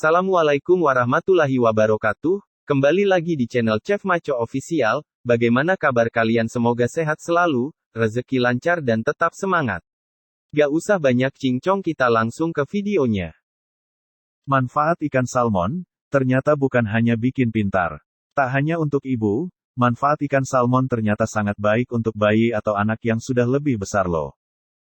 Assalamualaikum warahmatullahi wabarakatuh. Kembali lagi di channel Chef Maco Official. Bagaimana kabar kalian? Semoga sehat selalu, rezeki lancar dan tetap semangat. Gak usah banyak cincong, kita langsung ke videonya. Manfaat ikan salmon, ternyata bukan hanya bikin pintar. Tak hanya untuk ibu, manfaat ikan salmon ternyata sangat baik untuk bayi atau anak yang sudah lebih besar loh.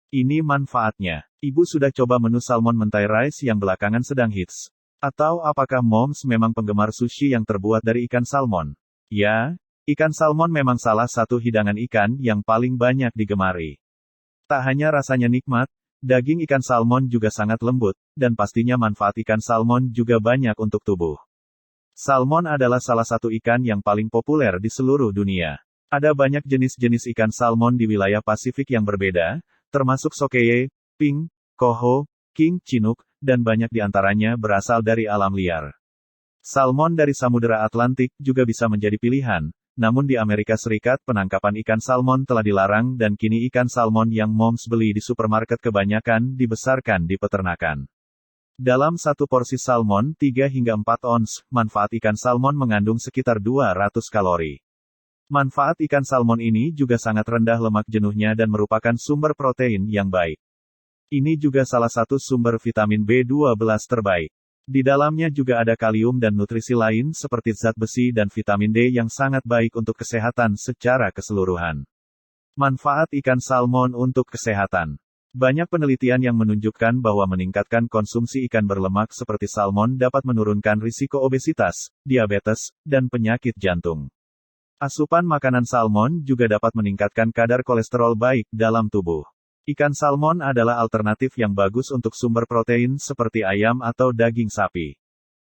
Ini manfaatnya. Ibu sudah coba menu salmon mentai rice yang belakangan sedang hits. Atau apakah moms memang penggemar sushi yang terbuat dari ikan salmon? Ya, ikan salmon memang salah satu hidangan ikan yang paling banyak digemari. Tak hanya rasanya nikmat, daging ikan salmon juga sangat lembut, dan pastinya manfaat ikan salmon juga banyak untuk tubuh. Salmon adalah salah satu ikan yang paling populer di seluruh dunia. Ada banyak jenis-jenis ikan salmon di wilayah Pasifik yang berbeda, termasuk sokeye, pink, coho, king, chinook, dan banyak di antaranya berasal dari alam liar. Salmon dari Samudera Atlantik juga bisa menjadi pilihan, namun di Amerika Serikat penangkapan ikan salmon telah dilarang dan kini ikan salmon yang moms beli di supermarket kebanyakan dibesarkan di peternakan. Dalam satu porsi salmon 3 hingga 4 ons, manfaat ikan salmon mengandung sekitar 200 kalori. Manfaat ikan salmon ini juga sangat rendah lemak jenuhnya dan merupakan sumber protein yang baik. Ini juga salah satu sumber vitamin B12 terbaik. Di dalamnya juga ada kalium dan nutrisi lain seperti zat besi dan vitamin D yang sangat baik untuk kesehatan secara keseluruhan. Manfaat ikan salmon untuk kesehatan. Banyak penelitian yang menunjukkan bahwa meningkatkan konsumsi ikan berlemak seperti salmon dapat menurunkan risiko obesitas, diabetes, dan penyakit jantung. Asupan makanan salmon juga dapat meningkatkan kadar kolesterol baik dalam tubuh. Ikan salmon adalah alternatif yang bagus untuk sumber protein seperti ayam atau daging sapi.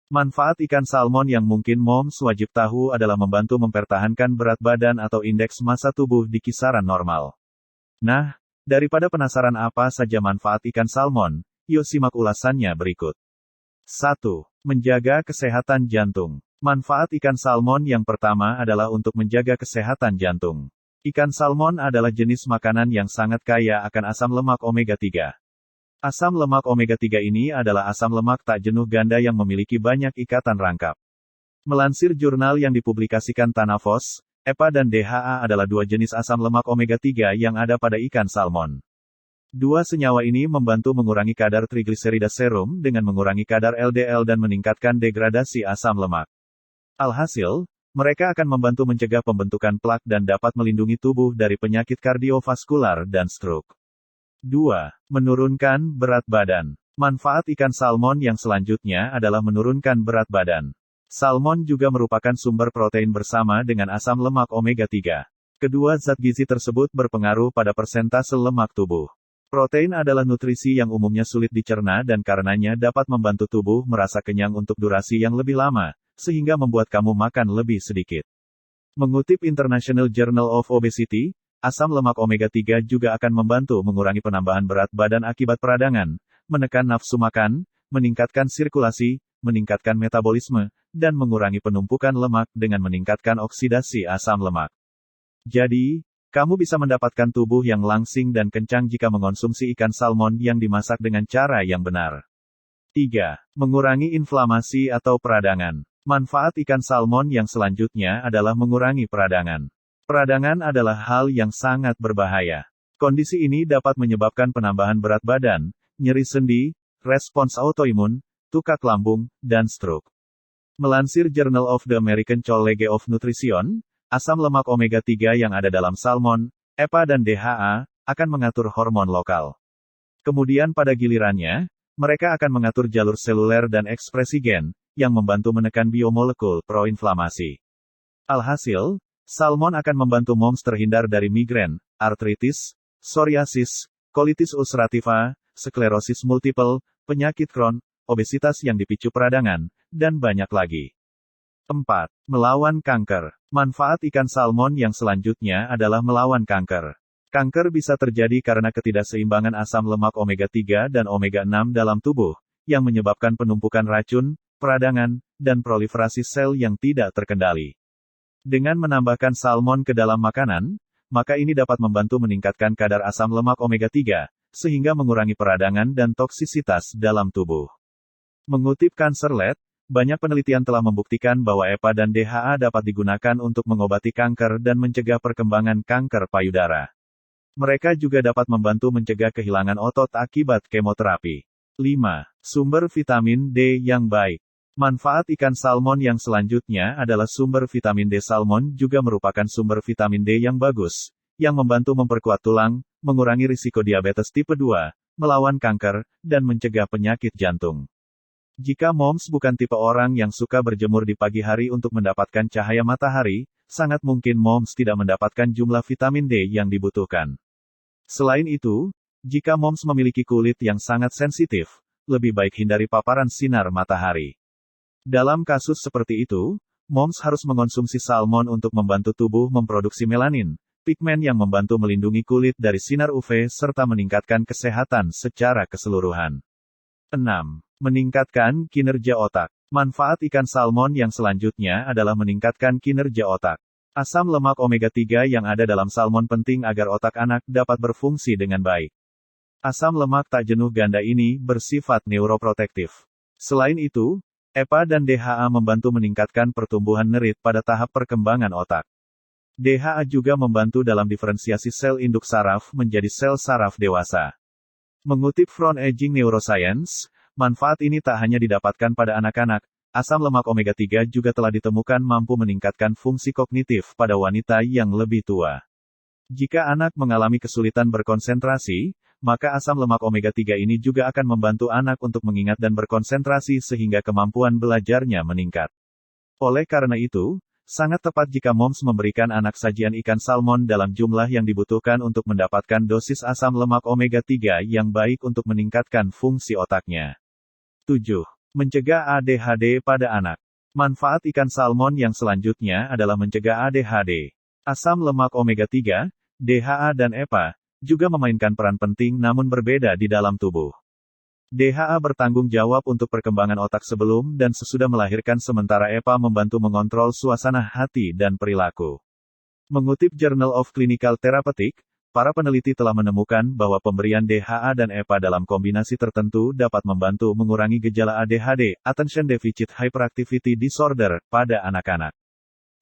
Manfaat ikan salmon yang mungkin moms wajib tahu adalah membantu mempertahankan berat badan atau indeks massa tubuh di kisaran normal. Nah, daripada penasaran apa saja manfaat ikan salmon, yuk simak ulasannya berikut. 1. Menjaga kesehatan jantung. Manfaat ikan salmon yang pertama adalah untuk menjaga kesehatan jantung. Ikan salmon adalah jenis makanan yang sangat kaya akan asam lemak omega-3. Asam lemak omega-3 ini adalah asam lemak tak jenuh ganda yang memiliki banyak ikatan rangkap. Melansir jurnal yang dipublikasikan Tanafos, EPA dan DHA adalah dua jenis asam lemak omega-3 yang ada pada ikan salmon. Dua senyawa ini membantu mengurangi kadar trigliserida serum dengan mengurangi kadar LDL dan meningkatkan degradasi asam lemak. Alhasil, mereka akan membantu mencegah pembentukan plak dan dapat melindungi tubuh dari penyakit kardiovaskular dan stroke. 2. Menurunkan berat badan. Manfaat ikan salmon yang selanjutnya adalah menurunkan berat badan. Salmon juga merupakan sumber protein bersama dengan asam lemak omega-3. Kedua zat gizi tersebut berpengaruh pada persentase lemak tubuh. Protein adalah nutrisi yang umumnya sulit dicerna dan karenanya dapat membantu tubuh merasa kenyang untuk durasi yang lebih lama, sehingga membuat kamu makan lebih sedikit. Mengutip International Journal of Obesity, asam lemak omega-3 juga akan membantu mengurangi penambahan berat badan akibat peradangan, menekan nafsu makan, meningkatkan sirkulasi, meningkatkan metabolisme, dan mengurangi penumpukan lemak dengan meningkatkan oksidasi asam lemak. Jadi, kamu bisa mendapatkan tubuh yang langsing dan kencang jika mengonsumsi ikan salmon yang dimasak dengan cara yang benar. 3. Mengurangi inflamasi atau peradangan. Manfaat ikan salmon yang selanjutnya adalah mengurangi peradangan. Peradangan adalah hal yang sangat berbahaya. Kondisi ini dapat menyebabkan penambahan berat badan, nyeri sendi, respons autoimun, tukak lambung, dan stroke. Melansir Journal of the American College of Nutrition, asam lemak omega-3 yang ada dalam salmon, EPA dan DHA, akan mengatur hormon lokal. Kemudian pada gilirannya, mereka akan mengatur jalur seluler dan ekspresi gen, yang membantu menekan biomolekul proinflamasi. Alhasil, salmon akan membantu moms terhindar dari migrain, artritis, psoriasis, kolitis ulcerativa, sklerosis multiple, penyakit Crohn, obesitas yang dipicu peradangan, dan banyak lagi. 4. Melawan kanker. Manfaat ikan salmon yang selanjutnya adalah melawan kanker. Kanker bisa terjadi karena ketidakseimbangan asam lemak omega-3 dan omega-6 dalam tubuh, yang menyebabkan penumpukan racun, peradangan, dan proliferasi sel yang tidak terkendali. Dengan menambahkan salmon ke dalam makanan, maka ini dapat membantu meningkatkan kadar asam lemak omega-3, sehingga mengurangi peradangan dan toksisitas dalam tubuh. Mengutip Cancerlet, banyak penelitian telah membuktikan bahwa EPA dan DHA dapat digunakan untuk mengobati kanker dan mencegah perkembangan kanker payudara. Mereka juga dapat membantu mencegah kehilangan otot akibat kemoterapi. 5. Sumber vitamin D yang baik. Manfaat ikan salmon yang selanjutnya adalah sumber vitamin D. Salmon juga merupakan sumber vitamin D yang bagus, yang membantu memperkuat tulang, mengurangi risiko diabetes tipe 2, melawan kanker, dan mencegah penyakit jantung. Jika moms bukan tipe orang yang suka berjemur di pagi hari untuk mendapatkan cahaya matahari, sangat mungkin moms tidak mendapatkan jumlah vitamin D yang dibutuhkan. Selain itu, jika moms memiliki kulit yang sangat sensitif, lebih baik hindari paparan sinar matahari. Dalam kasus seperti itu, moms harus mengonsumsi salmon untuk membantu tubuh memproduksi melanin, pigmen yang membantu melindungi kulit dari sinar UV serta meningkatkan kesehatan secara keseluruhan. 6. Meningkatkan kinerja otak. Manfaat ikan salmon yang selanjutnya adalah meningkatkan kinerja otak. Asam lemak omega 3 yang ada dalam salmon penting agar otak anak dapat berfungsi dengan baik. Asam lemak tak jenuh ganda ini bersifat neuroprotektif. Selain itu, EPA dan DHA membantu meningkatkan pertumbuhan nerit pada tahap perkembangan otak. DHA juga membantu dalam diferensiasi sel induk saraf menjadi sel saraf dewasa. Mengutip Front Aging Neuroscience, manfaat ini tak hanya didapatkan pada anak-anak, asam lemak omega 3 juga telah ditemukan mampu meningkatkan fungsi kognitif pada wanita yang lebih tua. Jika anak mengalami kesulitan berkonsentrasi, maka asam lemak omega 3 ini juga akan membantu anak untuk mengingat dan berkonsentrasi sehingga kemampuan belajarnya meningkat. Oleh karena itu, sangat tepat jika moms memberikan anak sajian ikan salmon dalam jumlah yang dibutuhkan untuk mendapatkan dosis asam lemak omega 3 yang baik untuk meningkatkan fungsi otaknya. 7. Mencegah ADHD pada anak. Manfaat ikan salmon yang selanjutnya adalah mencegah ADHD. Asam lemak omega 3, DHA dan EPA juga memainkan peran penting namun berbeda di dalam tubuh. DHA bertanggung jawab untuk perkembangan otak sebelum dan sesudah melahirkan sementara EPA membantu mengontrol suasana hati dan perilaku. Mengutip Journal of Clinical Therapeutic, para peneliti telah menemukan bahwa pemberian DHA dan EPA dalam kombinasi tertentu dapat membantu mengurangi gejala ADHD, Attention Deficit Hyperactivity Disorder, pada anak-anak.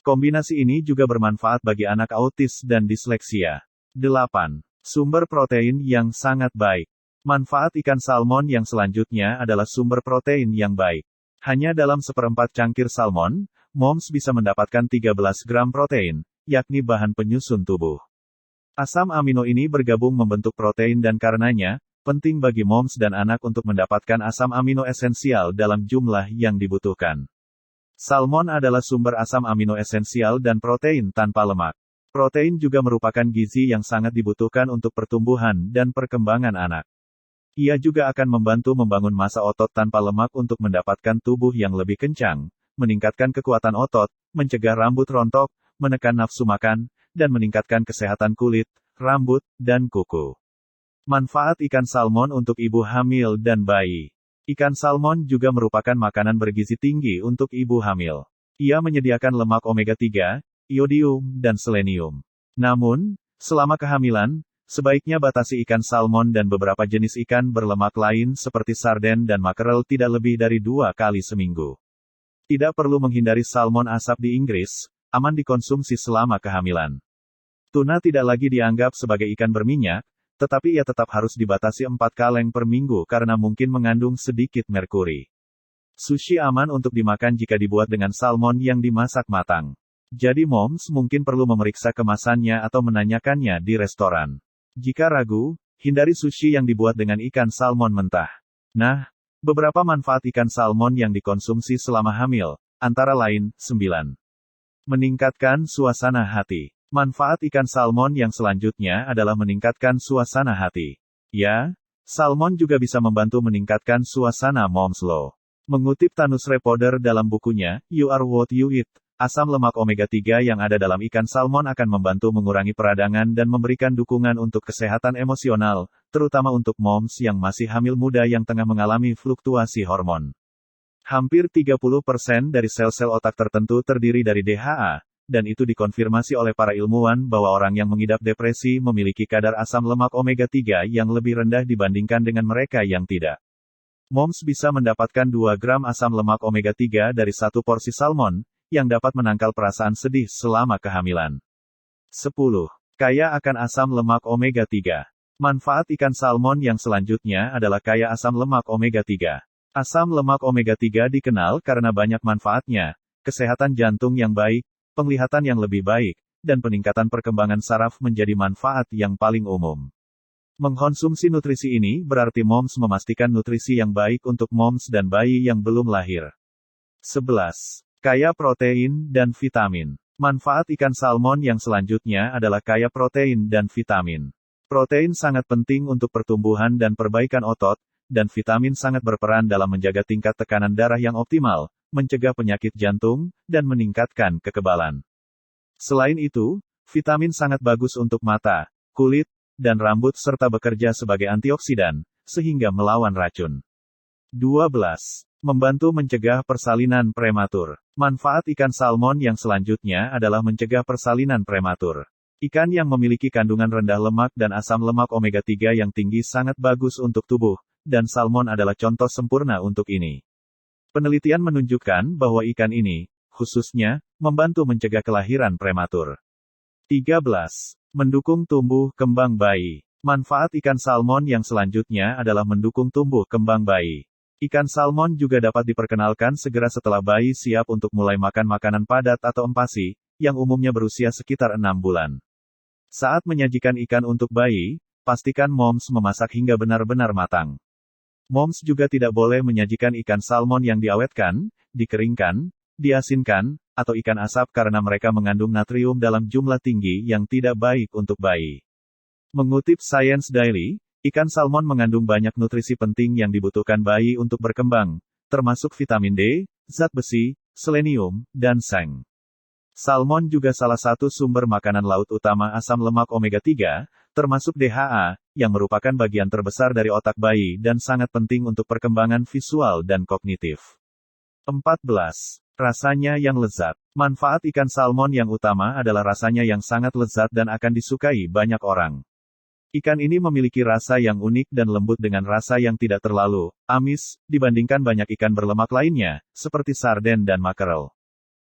Kombinasi ini juga bermanfaat bagi anak autis dan disleksia. 8. Sumber protein yang sangat baik. Manfaat ikan salmon yang selanjutnya adalah sumber protein yang baik. Hanya dalam seperempat cangkir salmon, moms bisa mendapatkan 13 gram protein, yakni bahan penyusun tubuh. Asam amino ini bergabung membentuk protein dan karenanya, penting bagi moms dan anak untuk mendapatkan asam amino esensial dalam jumlah yang dibutuhkan. Salmon adalah sumber asam amino esensial dan protein tanpa lemak. Protein juga merupakan gizi yang sangat dibutuhkan untuk pertumbuhan dan perkembangan anak. Ia juga akan membantu membangun massa otot tanpa lemak untuk mendapatkan tubuh yang lebih kencang, meningkatkan kekuatan otot, mencegah rambut rontok, menekan nafsu makan, dan meningkatkan kesehatan kulit, rambut, dan kuku. Manfaat ikan salmon untuk ibu hamil dan bayi. Ikan salmon juga merupakan makanan bergizi tinggi untuk ibu hamil. Ia menyediakan lemak omega 3, iodium, dan selenium. Namun, selama kehamilan, sebaiknya batasi ikan salmon dan beberapa jenis ikan berlemak lain seperti sarden dan makrel tidak lebih dari 2 kali seminggu. Tidak perlu menghindari salmon asap di Inggris, aman dikonsumsi selama kehamilan. Tuna tidak lagi dianggap sebagai ikan berminyak, tetapi ia tetap harus dibatasi 4 kaleng per minggu karena mungkin mengandung sedikit merkuri. Sushi aman untuk dimakan jika dibuat dengan salmon yang dimasak matang. Jadi moms mungkin perlu memeriksa kemasannya atau menanyakannya di restoran. Jika ragu, hindari sushi yang dibuat dengan ikan salmon mentah. Nah, beberapa manfaat ikan salmon yang dikonsumsi selama hamil, antara lain, 9. Meningkatkan suasana hati. Manfaat ikan salmon yang selanjutnya adalah meningkatkan suasana hati. Ya, salmon juga bisa membantu meningkatkan suasana moms lo. Mengutip Thanos Repoder dalam bukunya, You Are What You Eat, asam lemak omega 3 yang ada dalam ikan salmon akan membantu mengurangi peradangan dan memberikan dukungan untuk kesehatan emosional, terutama untuk moms yang masih hamil muda yang tengah mengalami fluktuasi hormon. Hampir 30% dari sel-sel otak tertentu terdiri dari DHA, dan itu dikonfirmasi oleh para ilmuwan bahwa orang yang mengidap depresi memiliki kadar asam lemak omega 3 yang lebih rendah dibandingkan dengan mereka yang tidak. Moms bisa mendapatkan 2 gram asam lemak omega-3 dari satu porsi salmon, yang dapat menangkal perasaan sedih selama kehamilan. 10. Kaya akan asam lemak omega-3. Manfaat ikan salmon yang selanjutnya adalah kaya asam lemak omega-3. Asam lemak omega-3 dikenal karena banyak manfaatnya, kesehatan jantung yang baik, penglihatan yang lebih baik, dan peningkatan perkembangan saraf menjadi manfaat yang paling umum. Mengkonsumsi nutrisi ini berarti moms memastikan nutrisi yang baik untuk moms dan bayi yang belum lahir. 11. Kaya protein dan vitamin. Manfaat ikan salmon yang selanjutnya adalah kaya protein dan vitamin. Protein sangat penting untuk pertumbuhan dan perbaikan otot, dan vitamin sangat berperan dalam menjaga tingkat tekanan darah yang optimal, mencegah penyakit jantung, dan meningkatkan kekebalan. Selain itu, vitamin sangat bagus untuk mata, kulit, dan rambut serta bekerja sebagai antioksidan, sehingga melawan racun. 12. Membantu mencegah persalinan prematur. Manfaat ikan salmon yang selanjutnya adalah mencegah persalinan prematur. Ikan yang memiliki kandungan rendah lemak dan asam lemak omega-3 yang tinggi sangat bagus untuk tubuh, dan salmon adalah contoh sempurna untuk ini. Penelitian menunjukkan bahwa ikan ini, khususnya, membantu mencegah kelahiran prematur. 13. Mendukung tumbuh kembang bayi. Manfaat ikan salmon yang selanjutnya adalah mendukung tumbuh kembang bayi. Ikan salmon juga dapat diperkenalkan segera setelah bayi siap untuk mulai makan makanan padat atau empasi, yang umumnya berusia sekitar 6 bulan. Saat menyajikan ikan untuk bayi, pastikan moms memasak hingga benar-benar matang. Moms juga tidak boleh menyajikan ikan salmon yang diawetkan, dikeringkan, diasinkan, atau ikan asap karena mereka mengandung natrium dalam jumlah tinggi yang tidak baik untuk bayi. Mengutip Science Daily, ikan salmon mengandung banyak nutrisi penting yang dibutuhkan bayi untuk berkembang, termasuk vitamin D, zat besi, selenium, dan seng. Salmon juga salah satu sumber makanan laut utama asam lemak omega-3, termasuk DHA, yang merupakan bagian terbesar dari otak bayi dan sangat penting untuk perkembangan visual dan kognitif. 14. Rasanya yang lezat. Manfaat ikan salmon yang utama adalah rasanya yang sangat lezat dan akan disukai banyak orang. Ikan ini memiliki rasa yang unik dan lembut dengan rasa yang tidak terlalu amis, dibandingkan banyak ikan berlemak lainnya, seperti sarden dan makarel.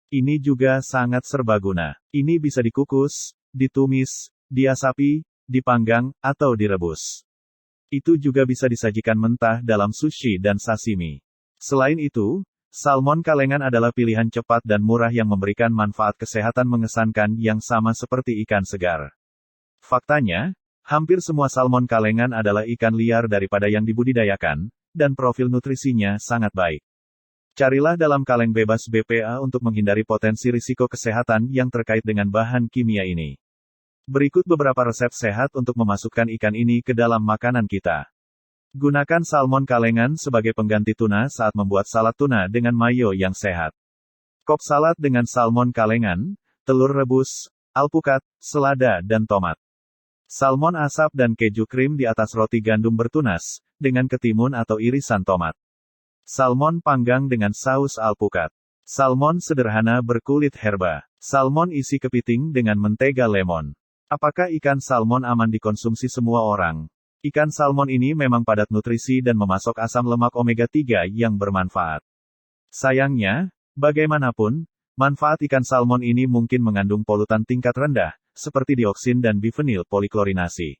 Ini juga sangat serbaguna. Ini bisa dikukus, ditumis, diasapi, dipanggang, atau direbus. Itu juga bisa disajikan mentah dalam sushi dan sashimi. Selain itu, salmon kalengan adalah pilihan cepat dan murah yang memberikan manfaat kesehatan mengesankan yang sama seperti ikan segar. Faktanya, hampir semua salmon kalengan adalah ikan liar daripada yang dibudidayakan, dan profil nutrisinya sangat baik. Carilah dalam kaleng bebas BPA untuk menghindari potensi risiko kesehatan yang terkait dengan bahan kimia ini. Berikut beberapa resep sehat untuk memasukkan ikan ini ke dalam makanan kita. Gunakan salmon kalengan sebagai pengganti tuna saat membuat salad tuna dengan mayo yang sehat. Kop salad dengan salmon kalengan, telur rebus, alpukat, selada dan tomat. Salmon asap dan keju krim di atas roti gandum bertunas, dengan ketimun atau irisan tomat. Salmon panggang dengan saus alpukat. Salmon sederhana berkulit herba. Salmon isi kepiting dengan mentega lemon. Apakah ikan salmon aman dikonsumsi semua orang? Ikan salmon ini memang padat nutrisi dan memasok asam lemak omega-3 yang bermanfaat. Sayangnya, bagaimanapun, manfaat ikan salmon ini mungkin mengandung polutan tingkat rendah, seperti dioksin dan bifenil poliklorinasi.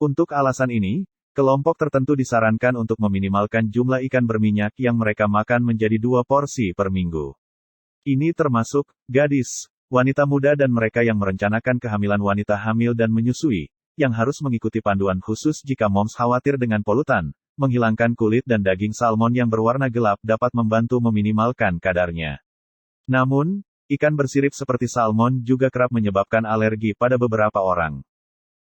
Untuk alasan ini, kelompok tertentu disarankan untuk meminimalkan jumlah ikan berminyak yang mereka makan menjadi 2 porsi per minggu. Ini termasuk gadis, wanita muda dan mereka yang merencanakan kehamilan, wanita hamil dan menyusui, yang harus mengikuti panduan khusus jika moms khawatir dengan polutan. Menghilangkan kulit dan daging salmon yang berwarna gelap dapat membantu meminimalkan kadarnya. Namun, ikan bersirip seperti salmon juga kerap menyebabkan alergi pada beberapa orang.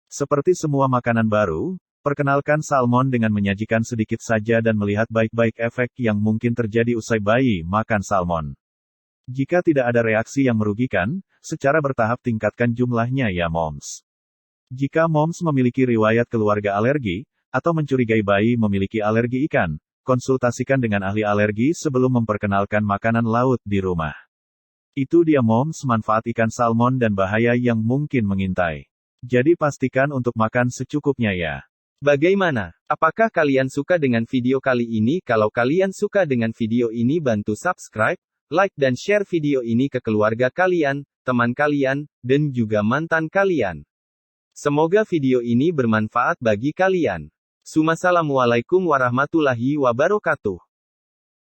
Seperti semua makanan baru, perkenalkan salmon dengan menyajikan sedikit saja dan melihat baik-baik efek yang mungkin terjadi usai bayi makan salmon. Jika tidak ada reaksi yang merugikan, secara bertahap tingkatkan jumlahnya ya moms. Jika moms memiliki riwayat keluarga alergi, atau mencurigai bayi memiliki alergi ikan, konsultasikan dengan ahli alergi sebelum memperkenalkan makanan laut di rumah. Itu dia moms, manfaat ikan salmon dan bahaya yang mungkin mengintai. Jadi pastikan untuk makan secukupnya ya. Bagaimana? Apakah kalian suka dengan video kali ini? Kalau kalian suka dengan video ini, bantu subscribe, like dan share video ini ke keluarga kalian, teman kalian, dan juga mantan kalian. Semoga video ini bermanfaat bagi kalian. Assalamualaikum warahmatullahi wabarakatuh.